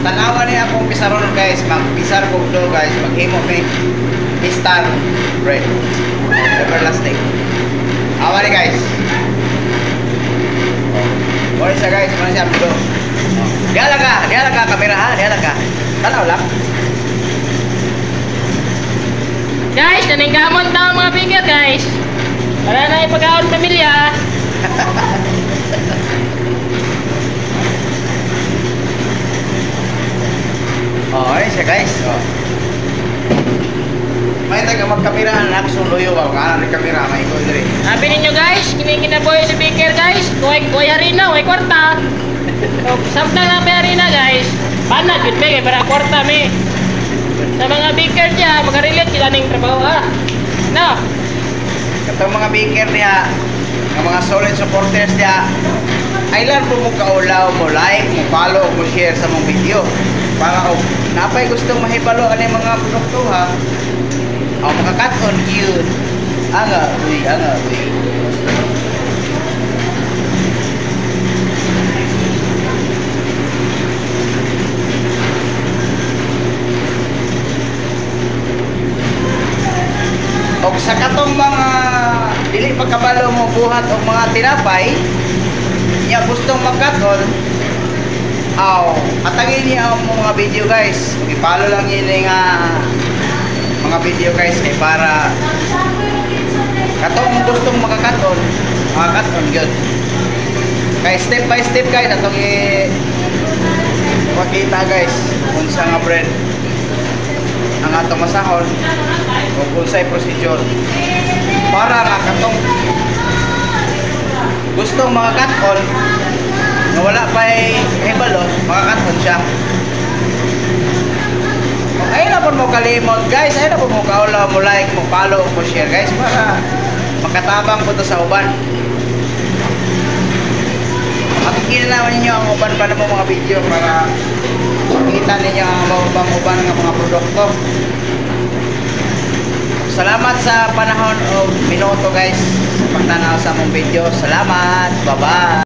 tanawan niya akong pisaron guys, mag-pisar ko do guys, maghimo may star bread. Everlasting. Awa ni guys. Boleh siya guys, mana siya do. Diala ka kamera ha, diala ka. Tanaw lang. Guys, naningkamot na ang mga figure guys. Para na ipag-aon pamilya. Oh, ini siya guys. Oh. May taga magkamera na suloyo ba kana ni kamera may ko dire. Sabi ninyo guys, kinaboy si speaker guys. Kuy harina, kuy kwarta. So, sabta na may harina guys. Panat gud may para kwarta mi. Sa mga speaker diya, magarelate sila ning trabaho ha. No. Katong mga baker niya, ang mga solid supporters niya, ay lang po mo kaulaw mo like, mo follow, mo share sa mong video. Para kung napay gustong mahibalo ano yung mga produkto ha, o makakat-on yun. Anga, uy. O sa katong mga dili pagkabalo mo buhat o mga tinapay, niya gustong magkaton, atagin niya ang mga video guys. I-follow lang yun nga mga video guys kay para katong gustong makakaton yun. Kay step by step guys atong makita guys kung sa nga bread ang atong masahon o kung sa'y procedure para nga katong gustong makakaton na wala pa'y hibalo, makakaton siya. Ayun na po mo kalimot guys, ayun na po mo kaula, mo like, mo follow, mo share guys para makatabang po to sa uban. Makikita naman ninyo ang uban pa na mo mga video para makita ninyo ang uban ng mga produkto. Salamat sa panahon o minuto guys sa pagtanaw sa mong video. Salamat, bye bye.